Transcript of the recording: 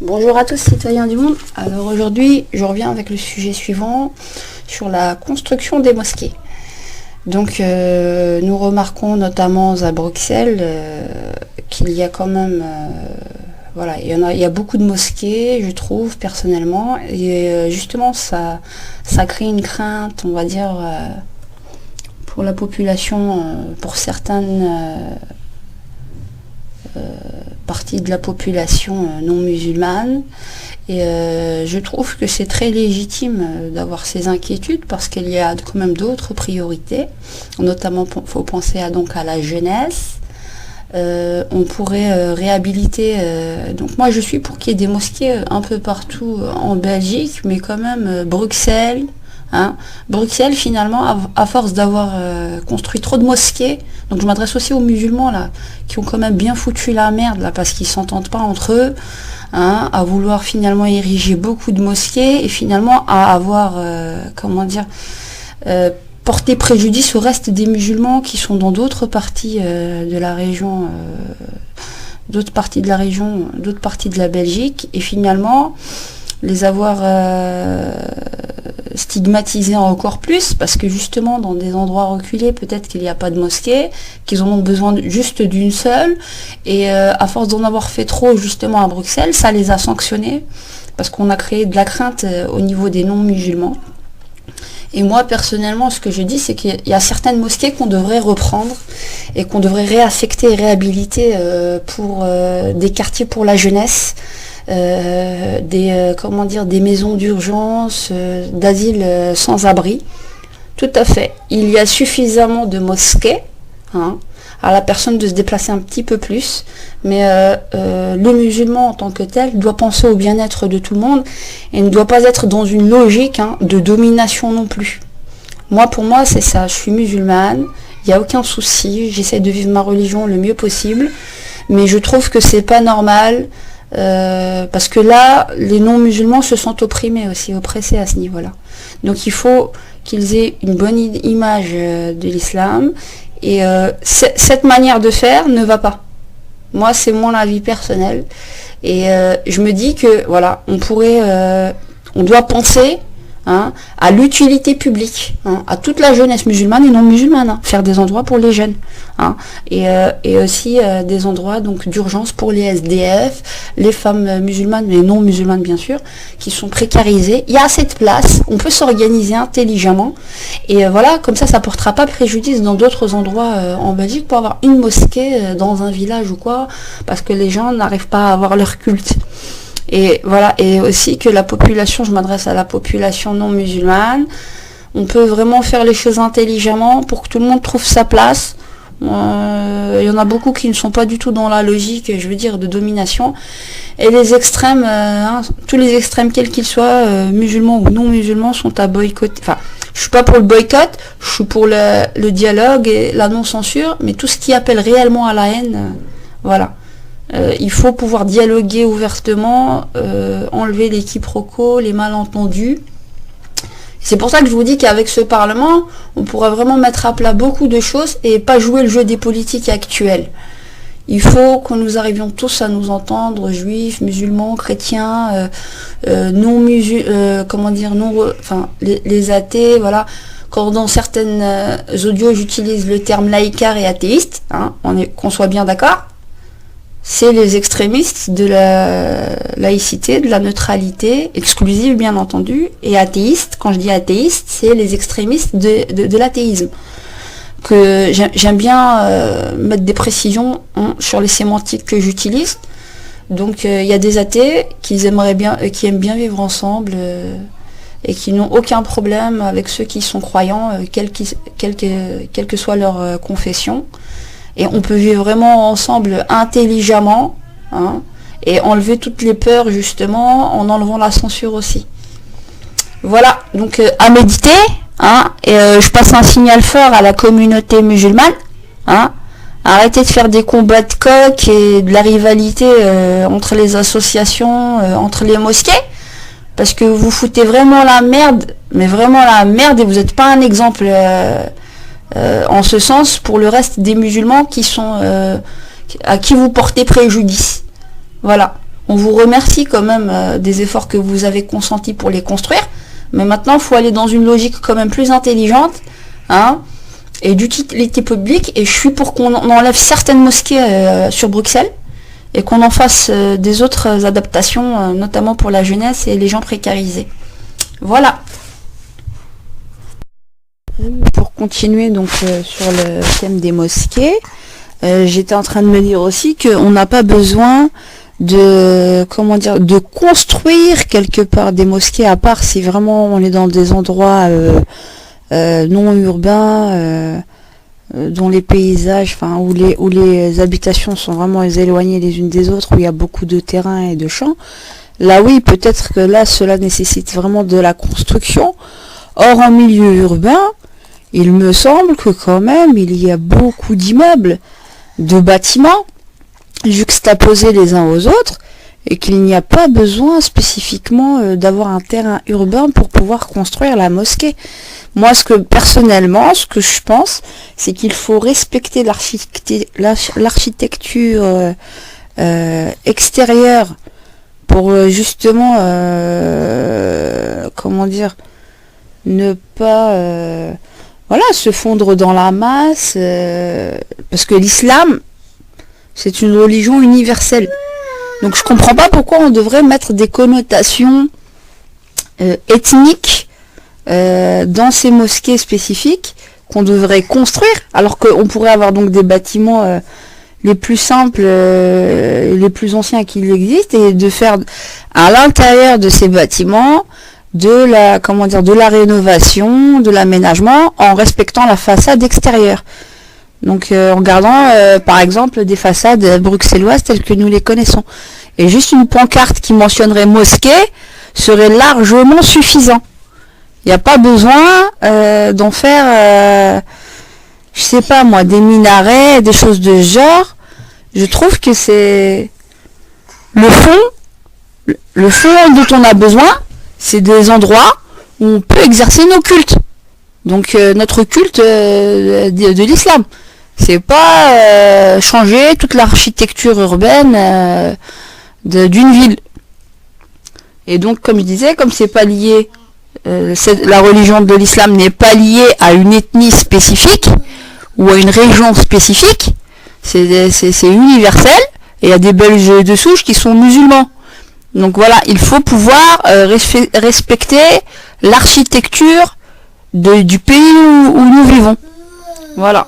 Bonjour à tous citoyens du monde. Alors aujourd'hui, je reviens avec le sujet suivant sur la construction des mosquées. Donc nous remarquons notamment à Bruxelles qu'il y a quand même il y a beaucoup de mosquées, je trouve personnellement, et justement ça crée une crainte, on va dire, pour la population, pour certaines partie de la population non musulmane, et je trouve que c'est très légitime d'avoir ces inquiétudes parce qu'il y a quand même d'autres priorités, notamment il faut penser à la jeunesse. On pourrait réhabiliter, donc moi je suis pour qu'il y ait des mosquées un peu partout en Belgique, mais quand même Bruxelles. Bruxelles, finalement, à force d'avoir construit trop de mosquées, donc je m'adresse aussi aux musulmans là, qui ont quand même bien foutu la merde là, parce qu'ils s'entendent pas entre eux, à vouloir finalement ériger beaucoup de mosquées et finalement à avoir, porté préjudice au reste des musulmans qui sont dans d'autres parties de la région, d'autres parties de la Belgique, et finalement les avoir stigmatisés encore plus, parce que justement dans des endroits reculés peut-être qu'il n'y a pas de mosquée, qu'ils en ont besoin juste d'une seule, et à force d'en avoir fait trop justement à Bruxelles, ça les a sanctionnés parce qu'on a créé de la crainte au niveau des non-musulmans. Et moi personnellement, ce que je dis, c'est qu'il y a certaines mosquées qu'on devrait reprendre et qu'on devrait réaffecter et réhabiliter pour des quartiers pour la jeunesse, des maisons d'urgence, d'asile sans abri. Tout à fait. Il y a suffisamment de mosquées à la personne de se déplacer un petit peu plus, mais le musulman en tant que tel doit penser au bien-être de tout le monde et ne doit pas être dans une logique de domination non plus. Pour moi c'est ça, je suis musulmane, il n'y a aucun souci, j'essaie de vivre ma religion le mieux possible, mais je trouve que c'est pas normal. Parce que là, les non-musulmans se sentent oppressés à ce niveau-là. Donc il faut qu'ils aient une bonne image de l'islam, et cette manière de faire ne va pas. Moi, c'est mon avis personnel, et je me dis que on doit penser à l'utilité publique, à toute la jeunesse musulmane et non musulmane, faire des endroits pour les jeunes, et aussi des endroits donc d'urgence pour les SDF, les femmes musulmanes mais non musulmanes bien sûr, qui sont précarisées. Il y a assez de place, on peut s'organiser intelligemment, et comme ça portera pas préjudice dans d'autres endroits en Belgique pour avoir une mosquée dans un village ou quoi, parce que les gens n'arrivent pas à avoir leur culte. Et aussi que la population, je m'adresse à la population non musulmane, on peut vraiment faire les choses intelligemment pour que tout le monde trouve sa place. Il y en a beaucoup qui ne sont pas du tout dans la logique, je veux dire, de domination. Et les extrêmes, tous les extrêmes quels qu'ils soient, musulmans ou non musulmans, sont à boycotter. Enfin, je suis pas pour le boycott, je suis pour le dialogue et la non-censure, mais tout ce qui appelle réellement à la haine, il faut pouvoir dialoguer ouvertement, enlever les quiproquos, les malentendus. C'est pour ça que je vous dis qu'avec ce Parlement, on pourra vraiment mettre à plat beaucoup de choses et pas jouer le jeu des politiques actuels. Il faut que nous arrivions tous à nous entendre, juifs, musulmans, chrétiens, les athées, voilà. Quand dans certaines audios j'utilise le terme laïcard et athéiste, qu'on soit bien d'accord. C'est les extrémistes de la laïcité, de la neutralité exclusive bien entendu, et athéiste, quand je dis athéiste, c'est les extrémistes de l'athéisme. Que j'aime bien mettre des précisions sur les sémantiques que j'utilise. Donc il y a des athées qui aiment bien vivre ensemble et qui n'ont aucun problème avec ceux qui sont croyants, quelle que soit leur confession. Et on peut vivre vraiment ensemble intelligemment, et enlever toutes les peurs justement en enlevant la censure aussi. Voilà, donc à méditer, et je passe un signal fort à la communauté musulmane, arrêtez de faire des combats de coq et de la rivalité entre les associations, entre les mosquées, parce que vous foutez vraiment la merde, mais vraiment la merde, et vous n'êtes pas un exemple en ce sens pour le reste des musulmans qui sont à qui vous portez préjudice. Voilà. On vous remercie quand même des efforts que vous avez consentis pour les construire. Mais maintenant, il faut aller dans une logique quand même plus intelligente, hein, et d'utilité publique. Et je suis pour qu'on enlève certaines mosquées sur Bruxelles et qu'on en fasse des autres adaptations, notamment pour la jeunesse et les gens précarisés. Voilà. Pour continuer donc sur le thème des mosquées, j'étais en train de me dire aussi qu'on n'a pas besoin de construire quelque part des mosquées, à part si vraiment on est dans des endroits non urbains, dont les paysages, enfin où les habitations sont vraiment éloignées les unes des autres, où il y a beaucoup de terrain et de champs. Là oui, peut-être que là cela nécessite vraiment de la construction. Or en milieu urbain, il me semble que quand même il y a beaucoup d'immeubles, de bâtiments juxtaposés les uns aux autres, et qu'il n'y a pas besoin spécifiquement d'avoir un terrain urbain pour pouvoir construire la mosquée. Moi, personnellement, ce que je pense, c'est qu'il faut respecter l'architecture extérieure pour justement, ne pas se fondre dans la masse, parce que l'islam, c'est une religion universelle. Donc je comprends pas pourquoi on devrait mettre des connotations ethniques dans ces mosquées spécifiques qu'on devrait construire, alors qu'on pourrait avoir donc des bâtiments les plus simples, les plus anciens qu'il existe, et de faire à l'intérieur de ces bâtiments de la rénovation, de l'aménagement, en respectant la façade extérieure. Donc en gardant par exemple des façades bruxelloises telles que nous les connaissons. Et juste une pancarte qui mentionnerait mosquée serait largement suffisant. Il n'y a pas besoin d'en faire, je sais pas moi, des minarets, des choses de ce genre. Je trouve que c'est le fond dont on a besoin, c'est des endroits où on peut exercer nos cultes. Donc notre culte de l'islam. C'est pas changer toute l'architecture urbaine d'une ville. Et donc, comme je disais, comme c'est pas lié, la religion de l'islam n'est pas liée à une ethnie spécifique ou à une région spécifique, c'est universel, et il y a des Belges de souche qui sont musulmans. Donc voilà, il faut pouvoir respecter l'architecture du pays où nous vivons. Voilà.